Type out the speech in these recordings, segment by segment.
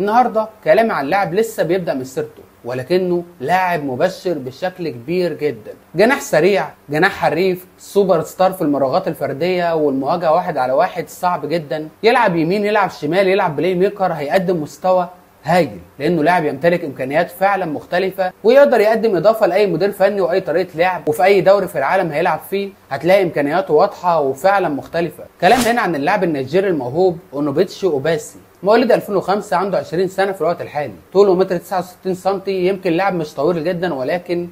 النهارده كلامي عن لاعب لسه بيبدأ مسيرته، ولكنه لاعب مبشر بشكل كبير جدا. جناح سريع، جناح حريف، سوبر ستار في المراوغات الفرديه والمواجهه واحد على واحد صعب جدا. يلعب يمين، يلعب شمال، يلعب بلاي ميكر، هيقدم مستوى هايل لانه لاعب يمتلك امكانيات فعلا مختلفه، ويقدر يقدم اضافه لاي مدير فني واي طريقه لعب، وفي اي دوري في العالم هيلعب فيه هتلاقي امكانياته واضحه وفعلا مختلفه. كلام هنا عن اللاعب النيجيري الموهوب اونوبيتشي اوباسي، مواليد 2005، عنده 20 سنه في الوقت الحالي، طوله 1.69 سم، يمكن لاعب مش طويل جدا ولكن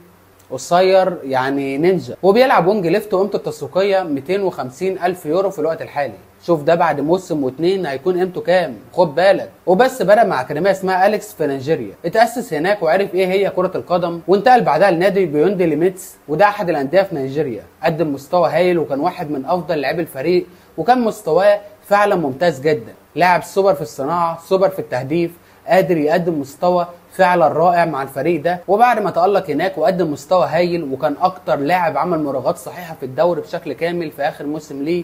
قصير يعني نينجا، وبيلعب وينج ليفت، وقيمته التسويقيه 250,000 يورو في الوقت الحالي. شوف ده بعد موسم واتنين هيكون قيمته كام، خد بالك. وبس بدأ مع اكاديميه اسمها اليكس في نيجيريا، اتأسس هناك وعرف ايه هي كرة القدم، وانتقل بعدها لنادي بيوندي ليميتس، وده احد الانديه في نيجيريا. قدم مستوى هايل وكان واحد من افضل لاعبي الفريق، وكان مستواه فعلا ممتاز جدا. لاعب سوبر في الصناعه، سوبر في التهديف، قادر يقدم مستوى فعلا رائع مع الفريق ده. وبعد ما تألق هناك وقدم مستوى هايل، وكان اكتر لاعب عمل مراوغات صحيحه في الدوري بشكل كامل في اخر موسم ليه،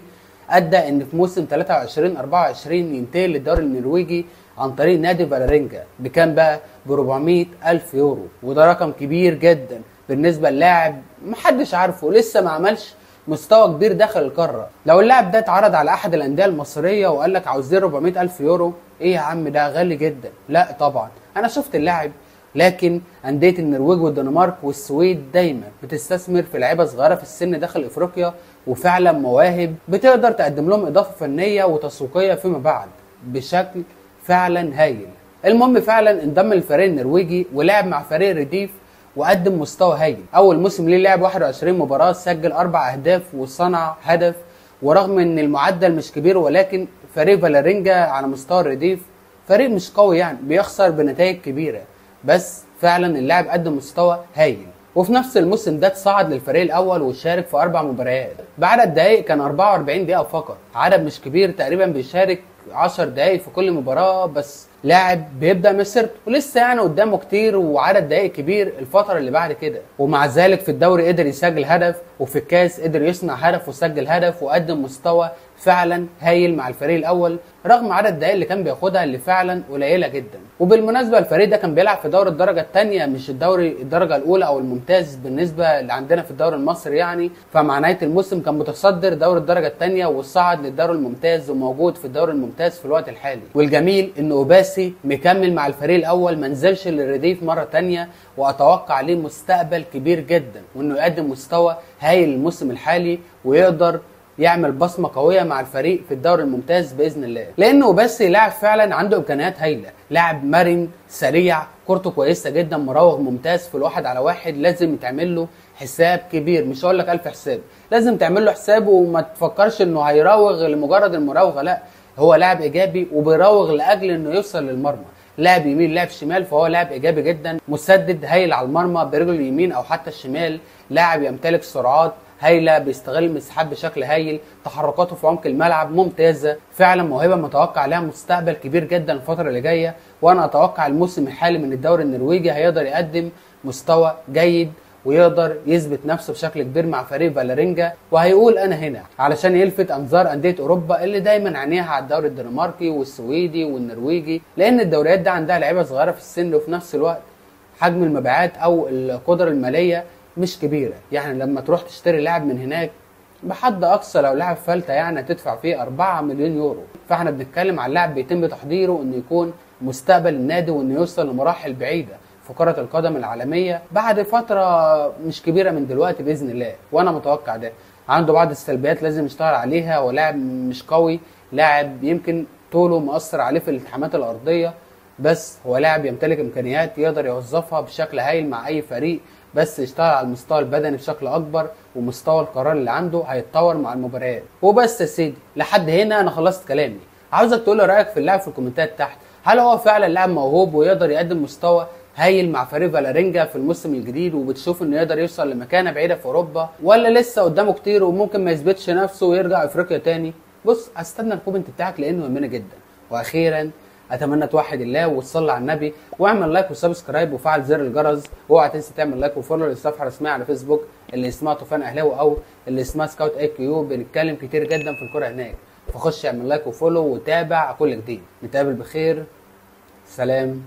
ادى ان في موسم 23-24 ينتقل للدوري النرويجي عن طريق نادي فالرينجا. بكام بقى؟ ب 400,000 يورو، وده رقم كبير جدا بالنسبه للاعب محدش عارفه، لسه ما عملش مستوى كبير داخل القاره. لو اللاعب ده اتعرض على احد الانديه المصريه وقال لك عاوزين 400,000 يورو، ايه يا عم ده غالي جدا. لا طبعا، انا شفت اللاعب، لكن انديه النرويج والدنمارك والسويد دايما بتستثمر في لعيبه صغيره في السن داخل افريقيا، وفعلا مواهب بتقدر تقدم لهم اضافه فنيه وتسويقيه فيما بعد بشكل فعلا هايل. المهم فعلا انضم للفريق النرويجي ولعب مع فريق ريديف وقدم مستوى هايل. اول موسم ليه لعب 21 مباراه، سجل 4 اهداف وصنع هدف. ورغم ان المعدل مش كبير، ولكن فريق فالرينجا على مستوى الريديف فريق مش قوي، يعني بيخسر بنتائج كبيره، بس فعلا اللاعب قدم مستوى هايل. وفي نفس الموسم ده اتصعد للفريق الاول وشارك في 4 مباريات. بعدد دقائق كان 44 دقيقه فقط، عدد مش كبير، تقريبا بيشارك 10 دقائق في كل مباراه، بس لاعب بيبدا مسيرته ولسه يعني قدامه كتير وعدد دقائق كبير الفتره اللي بعد كده. ومع ذلك في الدوري قدر يسجل هدف، وفي الكاس قدر يصنع هدف وسجل هدف، وقدم مستوى فعلا هايل مع الفريق الاول رغم عدد الدقائق اللي كان بياخدها اللي فعلا قليله جدا. وبالمناسبه الفريق ده كان بيلعب في دوري الدرجه الثانيه، مش الدوري الدرجه الاولى او الممتاز بالنسبه اللي عندنا في الدوري المصري يعني. فمع نهايه الموسم كان متصدر دوري الدرجه الثانيه وصعد للدوري الممتاز، وموجود في الدوري الممتاز في الوقت الحالي. والجميل ان اوباسي مكمل مع الفريق الاول، ما نزلش للرديف مره ثانيه، واتوقع ليه مستقبل كبير جدا، وانه يقدم مستوى هايل الموسم الحالي ويقدر يعمل بصمه قويه مع الفريق في الدوري الممتاز باذن الله. لانه بس لاعب فعلا عنده امكانيات هايله، لاعب مرن سريع، كورته كويسه جدا، مراوغ ممتاز في الواحد على واحد. لازم يتعمل له حساب كبير، مش هقول لك 1000 حساب، لازم تعمل له حساب، وما تفكرش انه هيراوغ لمجرد المراوغه، لا، هو لاعب ايجابي وبيراوغ لاجل انه يوصل للمرمى. لاعب يمين، لاعب شمال، فهو لاعب ايجابي جدا، مسدد هايل على المرمى برجله اليمين او حتى الشمال، لاعب يمتلك سرعات هايله، بيستغل المساحات بشكل هايل، تحركاته في عمق الملعب ممتازه، فعلا موهبه متوقع لها مستقبل كبير جدا الفتره اللي جايه. وانا اتوقع الموسم الحالي من الدوري النرويجي هيقدر يقدم مستوى جيد، ويقدر يثبت نفسه بشكل كبير مع فريق فالرينجا، وهيقول انا هنا علشان يلفت انظار انديه اوروبا اللي دايما عينيها على الدوري الدنماركي والسويدي والنرويجي، لان الدوريات دي عندها لعيبه صغيره في السن، وفي نفس الوقت حجم المبيعات او القدره الماليه مش كبيره. يعني لما تروح تشتري لاعب من هناك بحد اقصى لو لاعب فلتة يعني هتدفع فيه 4 مليون يورو، فاحنا بنتكلم عن لاعب بيتم تحضيره انه يكون مستقبل النادي، وانه يوصل لمراحل بعيده في كرة القدم العالمية بعد فترة مش كبيرة من دلوقتي بإذن الله. وأنا متوقع ده. عنده بعض السلبيات لازم يشتغل عليها، ولاعب مش قوي، لاعب يمكن طوله مؤثر عليه في الالتحامات الأرضية، بس هو لاعب يمتلك إمكانيات يقدر يوظفها بشكل هايل مع أي فريق، بس يشتغل على المستوى البدني بشكل أكبر، ومستوى القرار اللي عنده هيتطور مع المباريات. وبس يا سيدي، لحد هنا أنا خلصت كلامي. عاوزك تقول لي رأيك في اللاعب في الكومنتات تحت. هل هو فعلا لاعب موهوب ويقدر يقدم مستوى هايل مع فريق فالرينجا في الموسم الجديد، وبتشوف انه يقدر يوصل لمكانه بعيده في اوروبا، ولا لسه قدامه كتير وممكن ما يثبتش نفسه ويرجع افريقيا تاني؟ بص، هستنى الكومنت بتاعك لانه يهمني جدا. واخيرا اتمنى توحد الله وتصلي على النبي، واعمل لايك وسبسكرايب وفعل زر الجرس، واوعى تنسى تعمل لايك وفولو للصفحه الرسميه على فيسبوك اللي اسمها طوفان اهلاوي او اللي اسمها سكاوت اي كيو، بنتكلم كتير جدا في الكوره هناك، فخش اعمل لايك وفولو وتابع كل جديد. نتقابل بخير، سلام.